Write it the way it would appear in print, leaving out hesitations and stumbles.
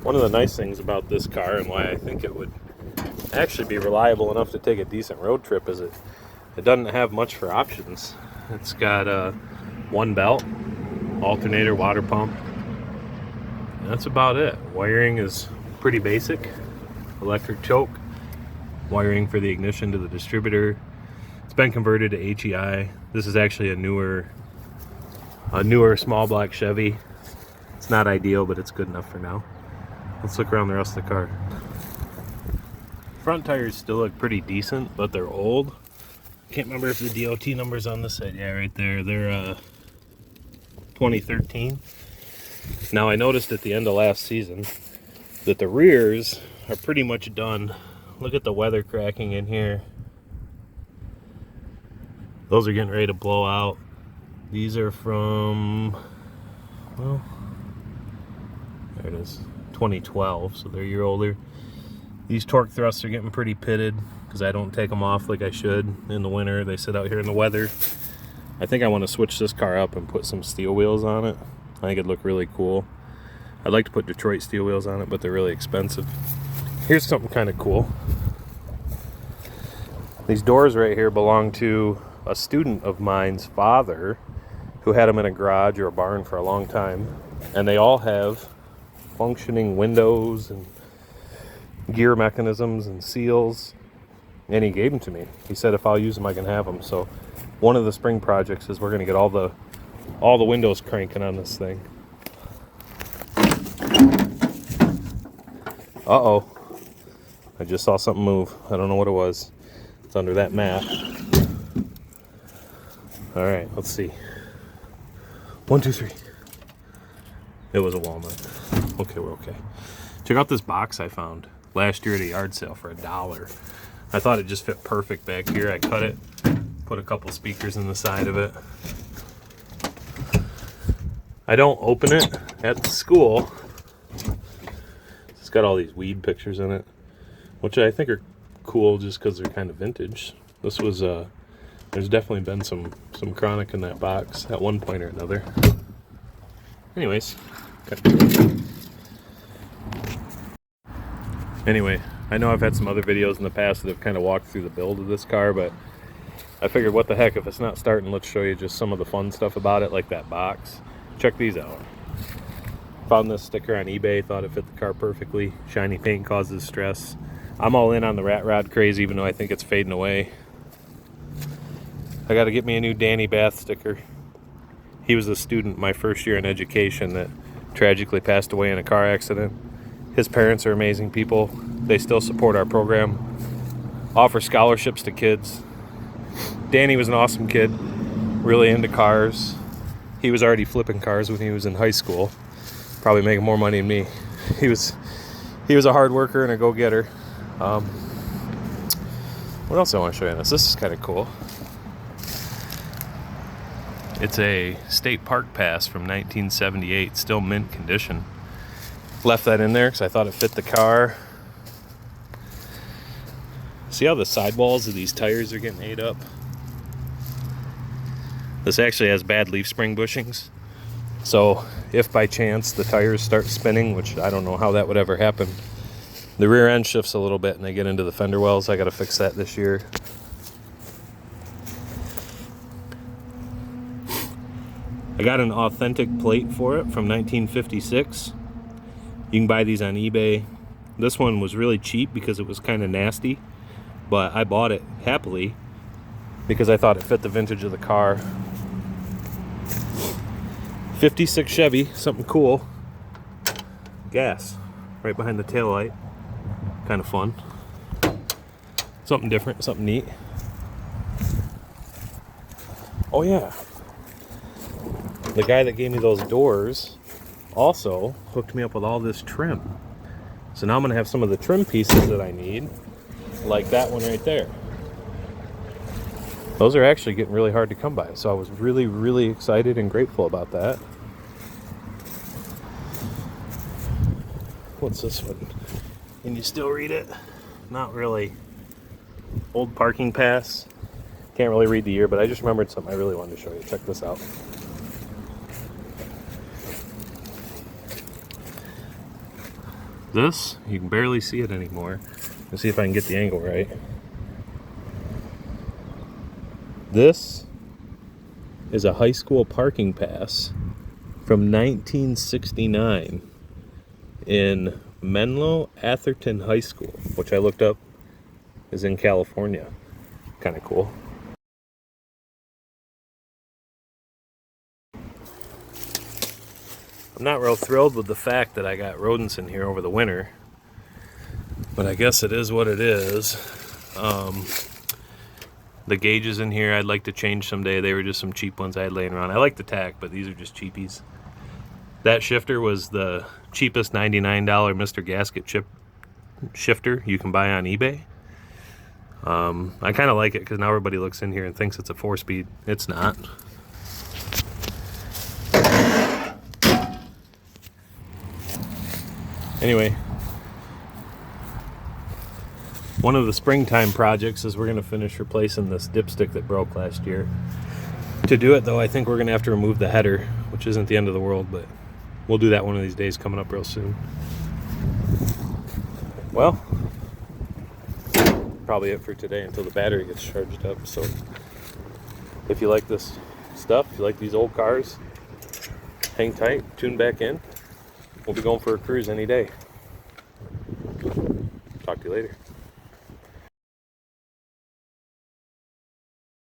One of the nice things about this car and why I think it would actually be reliable enough to take a decent road trip is it doesn't have much for options. It's got one belt, alternator, water pump. And that's about it. Wiring is pretty basic. Electric choke, wiring for the ignition to the distributor. It's been converted to HEI. This is actually a newer small block Chevy. It's not ideal, but it's good enough for now. Let's look around the rest of the car. Front tires still look pretty decent, but they're old. Can't remember if the DOT number's on this side. Yeah, right there. They're 2013. Now I noticed at the end of last season that the rears are pretty much done. Look at the weather cracking in here. Those are getting ready to blow out. These are from, well, there it is, 2012, so they're a year older. These torque thrusts are getting pretty pitted because I don't take them off like I should in the winter. They sit out here in the weather. I think I want to switch this car up and put some steel wheels on it. I think it'd look really cool. I'd like to put Detroit steel wheels on it, but they're really expensive. Here's something kind of cool. These doors right here belong to a student of mine's father who had them in a garage or a barn for a long time. And they all have functioning windows and gear mechanisms and seals, and he gave them to me. He said if I'll use them I can have them. So one of the spring projects is we're going to get all the windows cranking on this thing. Uh-oh, I just saw something move. I don't know what it was. It's under that mat. All right, let's see. 1, 2, 3. It was a walnut. Okay, we're okay. Check out this box I found last year at a yard sale for $1. I thought it just fit perfect back here. I cut it, put a couple speakers in the side of it. I don't open it at the school. It's got all these weed pictures in it, which I think are cool just because they're kind of vintage. This was there's definitely been some chronic in that box at one point or another. Anyways, anyway, I know I've had some other videos in the past that have kind of walked through the build of this car, but I figured what the heck, if it's not starting, let's show you just some of the fun stuff about it, like that box. Check these out. Found this sticker on eBay, thought it fit the car perfectly. Shiny paint causes stress. I'm all in on the rat rod craze, even though I think it's fading away. I got to get me a new Danny Bath sticker. He was a student my first year in education that tragically passed away in a car accident. His parents are amazing people. They still support our program, offer scholarships to kids. Danny was an awesome kid, really into cars. He was already flipping cars when he was in high school, probably making more money than me. He was a hard worker and a go-getter. What else I want to show you on this? This is kind of cool. It's a state park pass from 1978, still mint condition. Left that in there because I thought it fit the car. See how the sidewalls of these tires are getting ate up? This actually has bad leaf spring bushings. So if by chance the tires start spinning, which I don't know how that would ever happen, the rear end shifts a little bit and they get into the fender wells. I got to fix that this year. I got an authentic plate for it from 1956. You can buy these on eBay. This one was really cheap because it was kind of nasty, but I bought it happily because I thought it fit the vintage of the car. 56 Chevy, something cool. Gas right behind the taillight. Kind of fun. Something different, something neat. Oh yeah. The guy that gave me those doors also hooked me up with all this trim. So now I'm going to have some of the trim pieces that I need, like that one right there. Those are actually getting really hard to come by, so I was really, really excited and grateful about that. What's this one? Can you still read it? Not really. Old parking pass. Can't really read the year, but I just remembered something I really wanted to show you. Check this out. This, you can barely see it anymore. Let's see if I can get the angle right. This is a high school parking pass from 1969 in Menlo Atherton High School, which I looked up is in California. Kind of cool. I'm not real thrilled with the fact that I got rodents in here over the winter, but I guess it is what it is. The gauges in here I'd like to change someday. They were just some cheap ones I had laying around. I like the tack, but these are just cheapies. That shifter was the cheapest $99 Mr. Gasket chip shifter you can buy on eBay. I kind of like it because now everybody looks in here and thinks it's a 4-speed. It's not. Anyway, one of the springtime projects is we're going to finish replacing this dipstick that broke last year. To do it, though, I think we're going to have to remove the header, which isn't the end of the world, but we'll do that one of these days coming up real soon. Well, probably it for today until the battery gets charged up. So if you like this stuff, if you like these old cars, hang tight, tune back in. We'll be going for a cruise any day. Talk to you later.